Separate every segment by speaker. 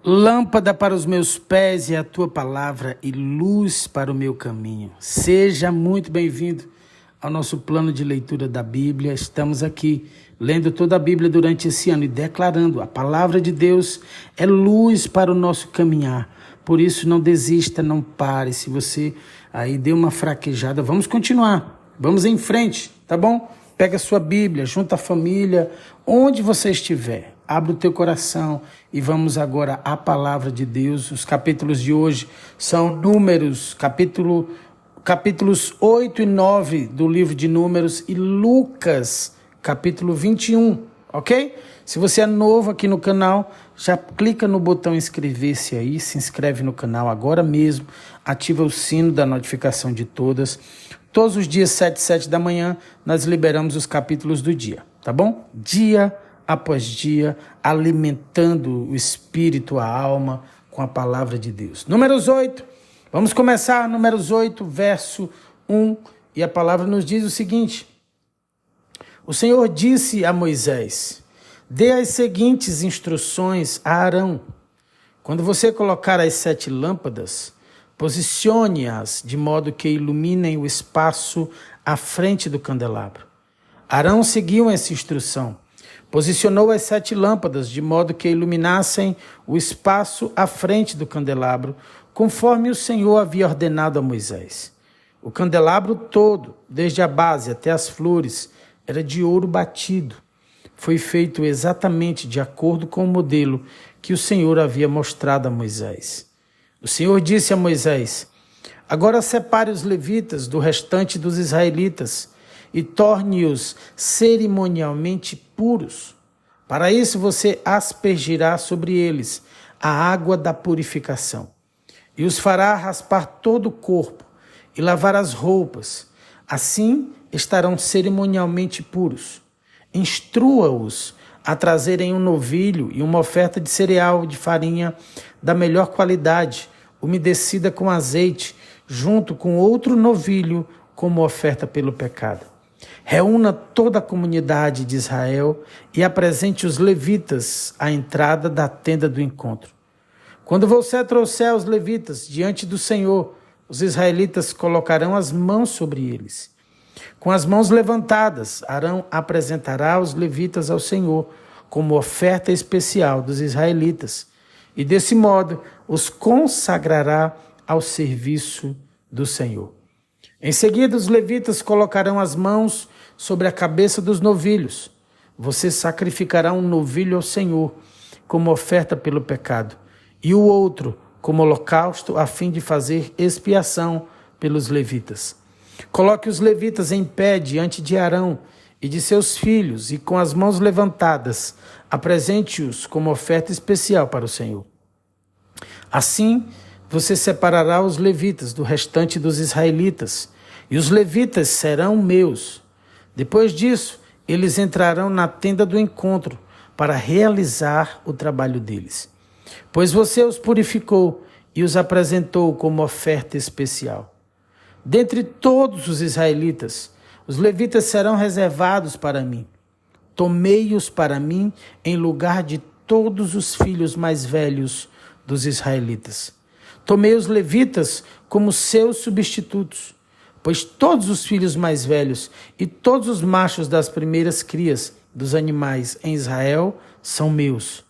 Speaker 1: Lâmpada para os meus pés e a tua palavra e luz para o meu caminho. Seja muito bem-vindo ao nosso plano de leitura da Bíblia. Estamos aqui lendo toda a Bíblia durante esse ano e declarando: a palavra de Deus é luz para o nosso caminhar. Por isso, não desista, não pare. Se você aí deu uma fraquejada, vamos continuar. Vamos em frente, tá bom? Pega a sua Bíblia, junta a família, onde você estiver. Abre o teu coração e vamos agora à palavra de Deus. Os capítulos de hoje são Números, capítulos 8 e 9 do livro de Números e Lucas, capítulo 21, ok? Se você é novo aqui no canal, já clica no botão inscrever-se aí, se inscreve no canal agora mesmo, ativa o sino da notificação de todas. Todos os dias, 7 da manhã, nós liberamos os capítulos do dia, tá bom? Dia após dia, alimentando o espírito, a alma, com a palavra de Deus. Números 8, vamos começar, Números 8, verso 1, e a palavra nos diz o seguinte: o Senhor disse a Moisés: dê as seguintes instruções a Arão. Quando você colocar as 7 lâmpadas, posicione-as de modo que iluminem o espaço à frente do candelabro. Arão seguiu essa instrução. Posicionou as 7 lâmpadas de modo que iluminassem o espaço à frente do candelabro, conforme o Senhor havia ordenado a Moisés. O candelabro todo, desde a base até as flores, era de ouro batido. Foi feito exatamente de acordo com o modelo que o Senhor havia mostrado a Moisés. O Senhor disse a Moisés: agora separe os levitas do restante dos israelitas e torne-os cerimonialmente puros. Para isso você aspergirá sobre eles a água da purificação e os fará raspar todo o corpo e lavar as roupas. Assim estarão cerimonialmente puros. Instrua-os a trazerem um novilho e uma oferta de cereal de farinha da melhor qualidade, umedecida com azeite, junto com outro novilho como oferta pelo pecado. Reúna toda a comunidade de Israel e apresente os levitas à entrada da tenda do encontro. Quando você trouxer os levitas diante do Senhor, os israelitas colocarão as mãos sobre eles. Com as mãos levantadas, Arão apresentará os levitas ao Senhor como oferta especial dos israelitas, e desse modo os consagrará ao serviço do Senhor. Em seguida, os levitas colocarão as mãos sobre a cabeça dos novilhos. Você sacrificará um novilho ao Senhor como oferta pelo pecado, e o outro como holocausto, a fim de fazer expiação pelos levitas. Coloque os levitas em pé diante de Arão e de seus filhos, e com as mãos levantadas, apresente-os como oferta especial para o Senhor. Assim, você separará os levitas do restante dos israelitas, e os levitas serão meus. Depois disso, eles entrarão na tenda do encontro para realizar o trabalho deles, pois você os purificou e os apresentou como oferta especial. Dentre todos os israelitas, os levitas serão reservados para mim. Tomei-os para mim em lugar de todos os filhos mais velhos dos israelitas. Tomei os levitas como seus substitutos, pois todos os filhos mais velhos e todos os machos das primeiras crias dos animais em Israel são meus.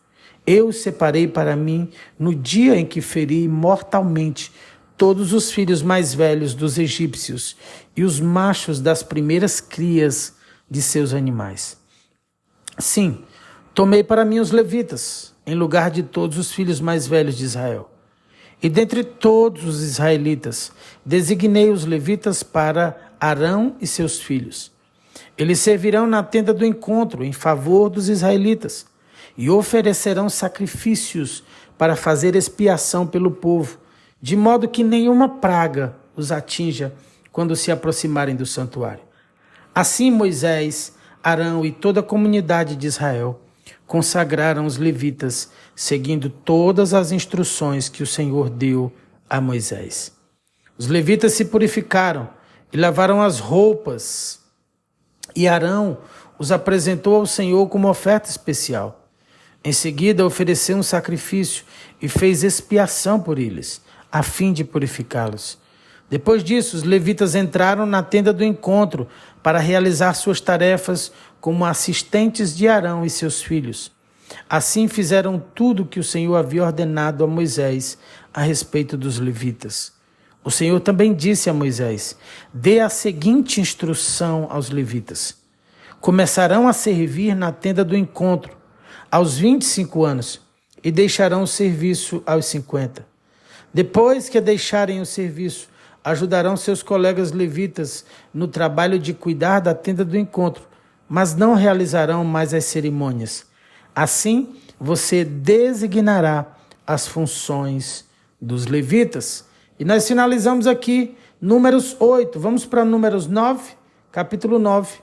Speaker 1: Eu os separei para mim no dia em que feri mortalmente todos os filhos mais velhos dos egípcios e os machos das primeiras crias de seus animais. Sim, tomei para mim os levitas, em lugar de todos os filhos mais velhos de Israel. E dentre todos os israelitas, designei os levitas para Arão e seus filhos. Eles servirão na tenda do encontro em favor dos israelitas e oferecerão sacrifícios para fazer expiação pelo povo, de modo que nenhuma praga os atinja quando se aproximarem do santuário. Assim Moisés, Arão e toda a comunidade de Israel consagraram os levitas, seguindo todas as instruções que o Senhor deu a Moisés. Os levitas se purificaram e lavaram as roupas, e Arão os apresentou ao Senhor como oferta especial. Em seguida, ofereceu um sacrifício e fez expiação por eles, a fim de purificá-los. Depois disso, os levitas entraram na tenda do encontro para realizar suas tarefas como assistentes de Arão e seus filhos. Assim fizeram tudo o que o Senhor havia ordenado a Moisés a respeito dos levitas. O Senhor também disse a Moisés: dê a seguinte instrução aos levitas: começarão a servir na tenda do encontro aos 25 anos e deixarão o serviço aos 50. Depois que deixarem o serviço, ajudarão seus colegas levitas no trabalho de cuidar da tenda do encontro, mas não realizarão mais as cerimônias. Assim, você designará as funções dos levitas. E nós finalizamos aqui Números 8. Vamos para Números 9, capítulo 9.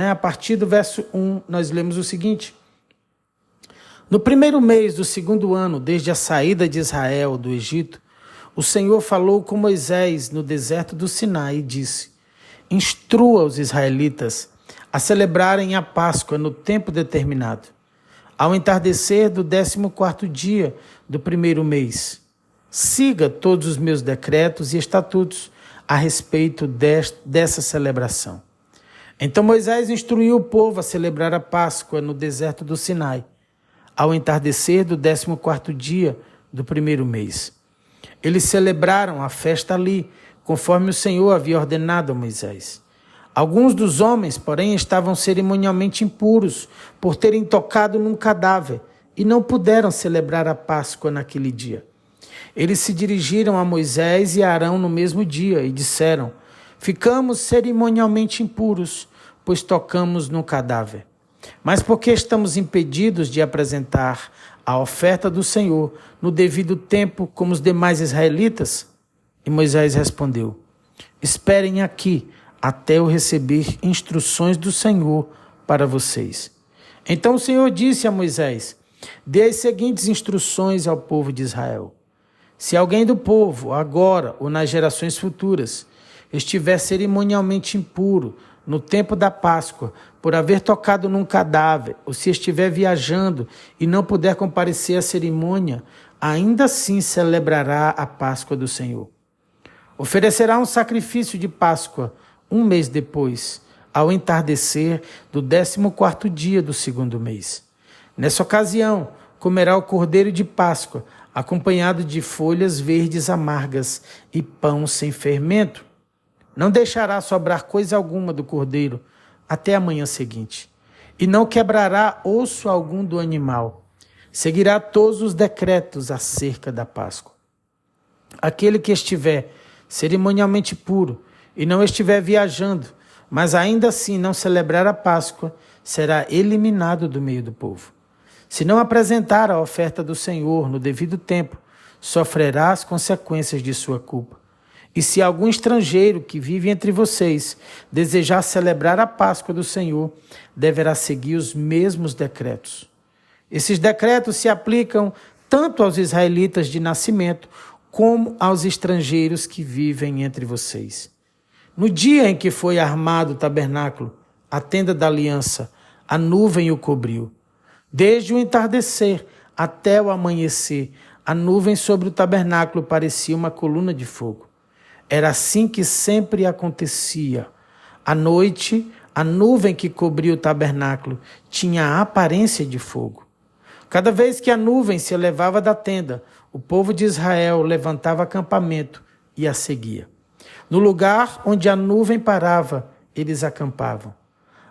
Speaker 1: A partir do verso 1, nós lemos o seguinte: no primeiro mês do segundo ano, desde a saída de Israel do Egito, o Senhor falou com Moisés no deserto do Sinai e disse: instrua os israelitas a celebrarem a Páscoa no tempo determinado, ao entardecer do 14º dia do primeiro mês. Siga todos os meus decretos e estatutos a respeito dessa celebração. Então Moisés instruiu o povo a celebrar a Páscoa no deserto do Sinai, ao entardecer do 14º dia do primeiro mês. Eles celebraram a festa ali, conforme o Senhor havia ordenado a Moisés. Alguns dos homens, porém, estavam cerimonialmente impuros por terem tocado num cadáver e não puderam celebrar a Páscoa naquele dia. Eles se dirigiram a Moisés e a Arão no mesmo dia e disseram: ficamos cerimonialmente impuros, pois tocamos no cadáver. Mas por que estamos impedidos de apresentar a oferta do Senhor no devido tempo como os demais israelitas? E Moisés respondeu: esperem aqui até eu receber instruções do Senhor para vocês. Então o Senhor disse a Moisés: dê as seguintes instruções ao povo de Israel. Se alguém do povo, agora ou nas gerações futuras, estiver cerimonialmente impuro no tempo da Páscoa, por haver tocado num cadáver, ou se estiver viajando e não puder comparecer à cerimônia, ainda assim celebrará a Páscoa do Senhor. Oferecerá um sacrifício de Páscoa um mês depois, ao entardecer do 14º dia do segundo mês. Nessa ocasião, comerá o cordeiro de Páscoa, acompanhado de folhas verdes amargas e pão sem fermento. Não deixará sobrar coisa alguma do cordeiro até a manhã seguinte, e não quebrará osso algum do animal. Seguirá todos os decretos acerca da Páscoa. Aquele que estiver cerimonialmente puro e não estiver viajando, mas ainda assim não celebrar a Páscoa, será eliminado do meio do povo. Se não apresentar a oferta do Senhor no devido tempo, sofrerá as consequências de sua culpa. E se algum estrangeiro que vive entre vocês desejar celebrar a Páscoa do Senhor, deverá seguir os mesmos decretos. Esses decretos se aplicam tanto aos israelitas de nascimento, como aos estrangeiros que vivem entre vocês. No dia em que foi armado o tabernáculo, a tenda da aliança, a nuvem o cobriu. Desde o entardecer até o amanhecer, a nuvem sobre o tabernáculo parecia uma coluna de fogo. Era assim que sempre acontecia. À noite, a nuvem que cobria o tabernáculo tinha a aparência de fogo. Cada vez que a nuvem se elevava da tenda, o povo de Israel levantava acampamento e a seguia. No lugar onde a nuvem parava, eles acampavam.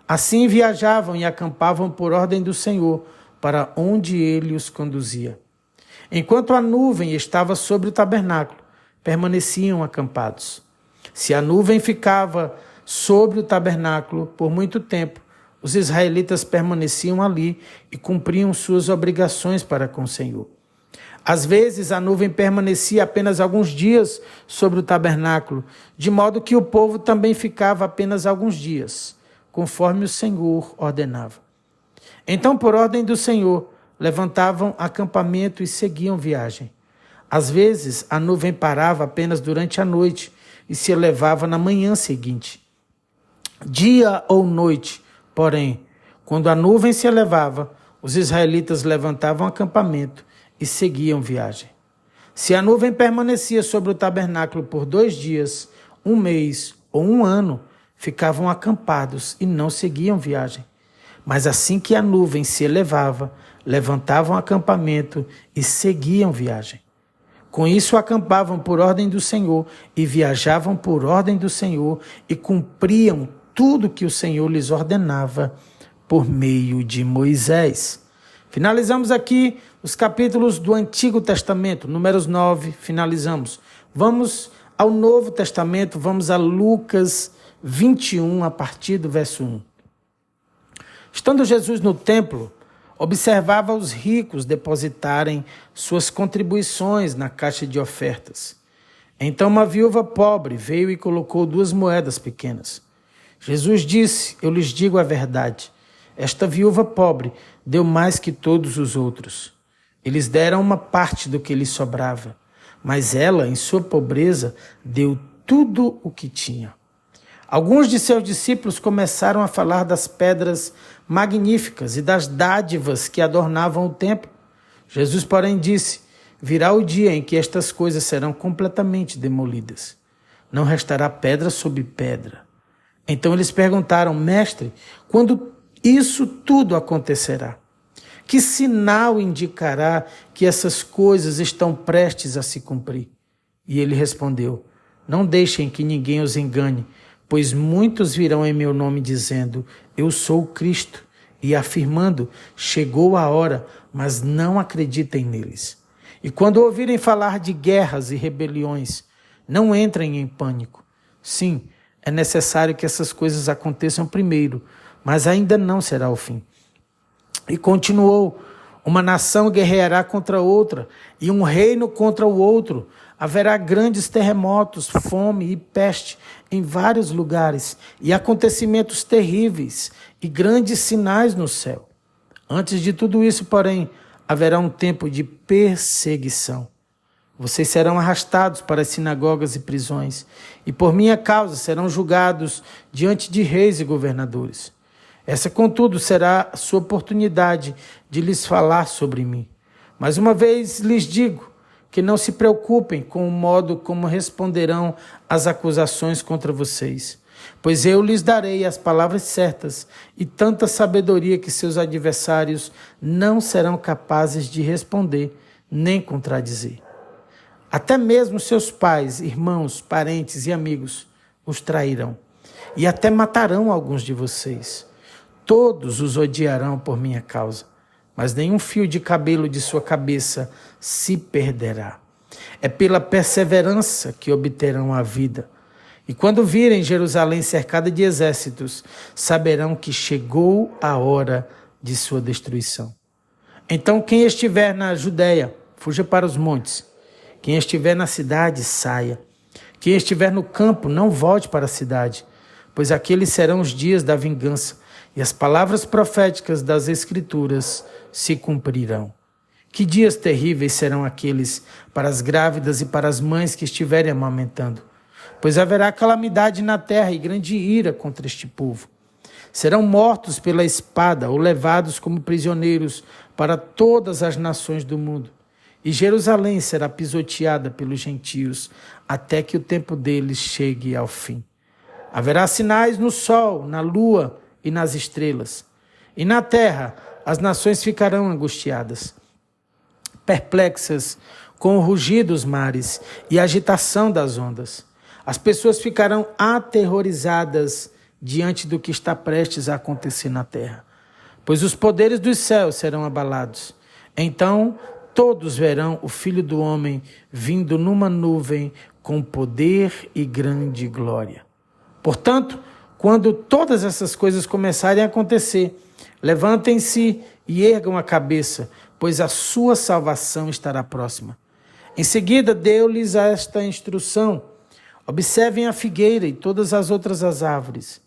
Speaker 1: Assim viajavam e acampavam por ordem do Senhor, para onde ele os conduzia. Enquanto a nuvem estava sobre o tabernáculo, permaneciam acampados. Se a nuvem ficava sobre o tabernáculo por muito tempo, os israelitas permaneciam ali e cumpriam suas obrigações para com o Senhor. Às vezes a nuvem permanecia apenas alguns dias sobre o tabernáculo, de modo que o povo também ficava apenas alguns dias, conforme o Senhor ordenava. Então, por ordem do Senhor, levantavam acampamento e seguiam viagem. Às vezes a nuvem parava apenas durante a noite e se elevava na manhã seguinte. Dia ou noite, porém, quando a nuvem se elevava, os israelitas levantavam acampamento e seguiam viagem. Se a nuvem permanecia sobre o tabernáculo por 2 dias, 1 mês ou 1 ano, ficavam acampados e não seguiam viagem. Mas assim que a nuvem se elevava, levantavam acampamento e seguiam viagem. Com isso acampavam por ordem do Senhor e viajavam por ordem do Senhor e cumpriam tudo que o Senhor lhes ordenava por meio de Moisés. Finalizamos aqui os capítulos do Antigo Testamento, Números 9, finalizamos. Vamos ao Novo Testamento, vamos a Lucas 21, a partir do verso 1. Estando Jesus no templo, observava os ricos depositarem suas contribuições na caixa de ofertas. Então uma viúva pobre veio e colocou 2 moedas pequenas. Jesus disse: eu lhes digo a verdade, esta viúva pobre deu mais que todos os outros. Eles deram uma parte do que lhes sobrava, mas ela, em sua pobreza, deu tudo o que tinha. Alguns de seus discípulos começaram a falar das pedras magníficas e das dádivas que adornavam o templo. Jesus, porém, disse: virá o dia em que estas coisas serão completamente demolidas. Não restará pedra sobre pedra. Então eles perguntaram: mestre, quando isso tudo acontecerá? Que sinal indicará que essas coisas estão prestes a se cumprir? E ele respondeu: não deixem que ninguém os engane, pois muitos virão em meu nome dizendo: eu sou o Cristo, e afirmando: chegou a hora, mas não acreditem neles. E quando ouvirem falar de guerras e rebeliões, não entrem em pânico. Sim, é necessário que essas coisas aconteçam primeiro, mas ainda não será o fim. E continuou: uma nação guerreará contra outra, e um reino contra o outro. Haverá grandes terremotos, fome e peste em vários lugares, e acontecimentos terríveis e grandes sinais no céu. Antes de tudo isso, porém, haverá um tempo de perseguição. Vocês serão arrastados para as sinagogas e prisões, e por minha causa serão julgados diante de reis e governadores. Essa, contudo, será a sua oportunidade de lhes falar sobre mim. Mais uma vez lhes digo que não se preocupem com o modo como responderão às acusações contra vocês, pois eu lhes darei as palavras certas e tanta sabedoria que seus adversários não serão capazes de responder nem contradizer. Até mesmo seus pais, irmãos, parentes e amigos os trairão, e até matarão alguns de vocês. Todos os odiarão por minha causa, mas nenhum fio de cabelo de sua cabeça se perderá. É pela perseverança que obterão a vida. E quando virem Jerusalém cercada de exércitos, saberão que chegou a hora de sua destruição. Então quem estiver na Judéia, fuja para os montes. Quem estiver na cidade, saia. Quem estiver no campo, não volte para a cidade, pois aqueles serão os dias da vingança, e as palavras proféticas das Escrituras se cumprirão. Que dias terríveis serão aqueles para as grávidas e para as mães que estiverem amamentando, pois haverá calamidade na terra e grande ira contra este povo. Serão mortos pela espada ou levados como prisioneiros para todas as nações do mundo. E Jerusalém será pisoteada pelos gentios até que o tempo deles chegue ao fim. Haverá sinais no sol, na lua e nas estrelas. E na terra as nações ficarão angustiadas, perplexas com o rugir dos mares e a agitação das ondas. As pessoas ficarão aterrorizadas diante do que está prestes a acontecer na terra, pois os poderes dos céus serão abalados. Então todos verão o Filho do Homem vindo numa nuvem com poder e grande glória. Portanto, quando todas essas coisas começarem a acontecer, levantem-se e ergam a cabeça, pois a sua salvação estará próxima. Em seguida, deu-lhes esta instrução: observem a figueira e todas as outras árvores.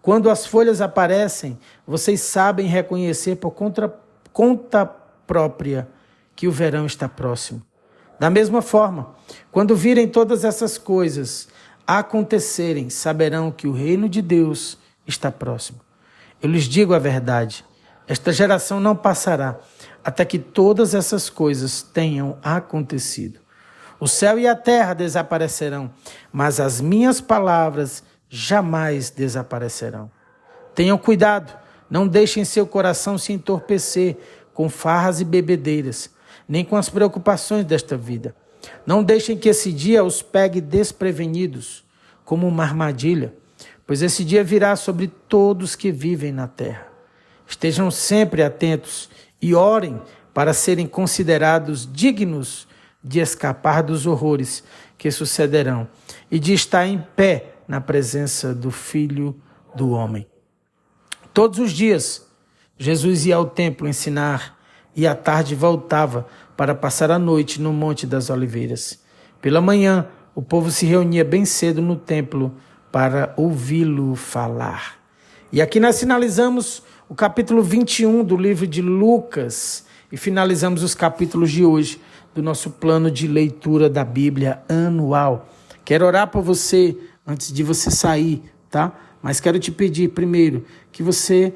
Speaker 1: Quando as folhas aparecem, vocês sabem reconhecer por conta própria que o verão está próximo. Da mesma forma, quando virem todas essas coisas acontecerem, saberão que o reino de Deus está próximo. Eu lhes digo a verdade, Esta geração não passará até que todas essas coisas tenham acontecido. O céu e a terra desaparecerão, mas as minhas palavras jamais desaparecerão. Tenham cuidado, não deixem seu coração se entorpecer com farras e bebedeiras, nem com as preocupações desta vida. Não deixem que esse dia os pegue desprevenidos, como uma armadilha, pois esse dia virá sobre todos que vivem na terra. Estejam sempre atentos e orem para serem considerados dignos de escapar dos horrores que sucederão e de estar em pé na presença do Filho do Homem. Todos os dias, Jesus ia ao templo ensinar e à tarde voltava para passar a noite no Monte das Oliveiras. Pela manhã, o povo se reunia bem cedo no templo para ouvi-lo falar. E aqui nós finalizamos o capítulo 21 do livro de Lucas e finalizamos os capítulos de hoje do nosso plano de leitura da Bíblia anual. Quero orar por você antes de você sair, tá? Mas quero te pedir primeiro que você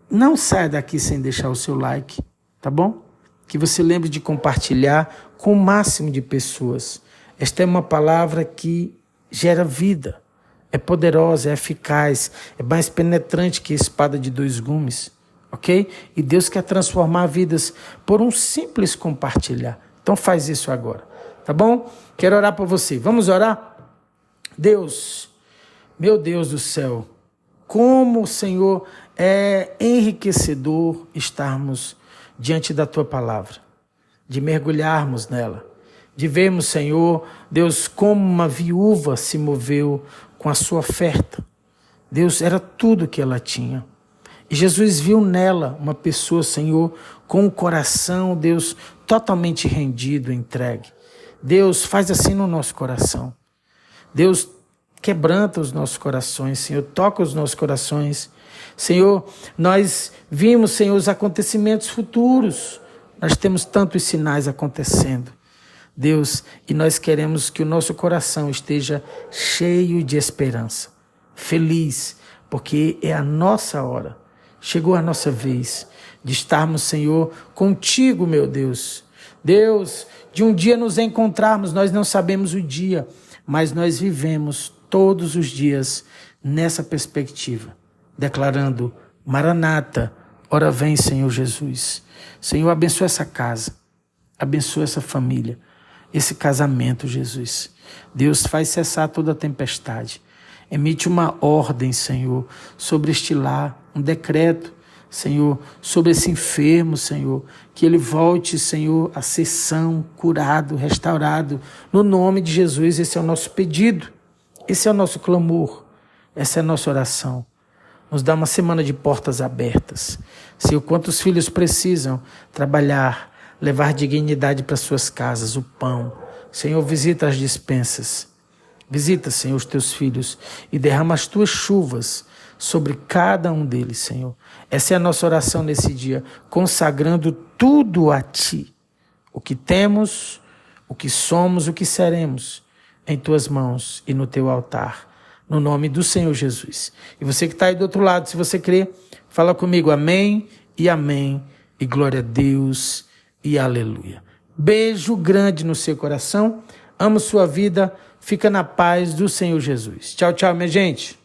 Speaker 1: não saia daqui sem deixar o seu like, tá bom? Que você lembre de compartilhar com o máximo de pessoas. Esta é uma palavra que gera vida, é poderosa, é eficaz, é mais penetrante que a espada de dois gumes, ok? E Deus quer transformar vidas por um simples compartilhar. Então faz isso agora, tá bom? Quero orar por você. Vamos orar? Deus, meu Deus do céu, como, Senhor, é enriquecedor estarmos diante da Tua palavra, de mergulharmos nela, de vermos, Senhor, Deus, como uma viúva se moveu com a sua oferta. Deus, era tudo que ela tinha. E Jesus viu nela uma pessoa, Senhor, com o coração, Deus, totalmente rendido, entregue. Deus, faz assim no nosso coração. Deus, quebranta os nossos corações, Senhor, toca os nossos corações. Senhor, nós vimos, Senhor, os acontecimentos futuros. Nós temos tantos sinais acontecendo. Deus, e nós queremos que o nosso coração esteja cheio de esperança, feliz, porque é a nossa hora. Chegou a nossa vez de estarmos, Senhor, contigo, meu Deus. Deus, de um dia nos encontrarmos, nós não sabemos o dia, mas nós vivemos todos os dias nessa perspectiva, declarando: Maranata, ora vem, Senhor Jesus. Senhor, abençoa essa casa, abençoa essa família, esse casamento, Jesus. Deus, faz cessar toda a tempestade. Emite uma ordem, Senhor, sobre este lar, um decreto, Senhor, sobre esse enfermo, Senhor, que ele volte, Senhor, a ser são, curado, restaurado. No nome de Jesus, esse é o nosso pedido, esse é o nosso clamor, essa é a nossa oração. Nos dá uma semana de portas abertas. Senhor, quantos filhos precisam trabalhar, levar dignidade para suas casas, o pão. Senhor, visita as despensas. Visita, Senhor, os teus filhos e derrama as tuas chuvas sobre cada um deles, Senhor. Essa é a nossa oração nesse dia, consagrando tudo a Ti. O que temos, o que somos, o que seremos, em Tuas mãos e no Teu altar. No nome do Senhor Jesus. E você que está aí do outro lado, se você crê, fala comigo amém e amém. E glória a Deus e aleluia. Beijo grande no seu coração. Amo sua vida. Fica na paz do Senhor Jesus. Tchau, tchau, minha gente.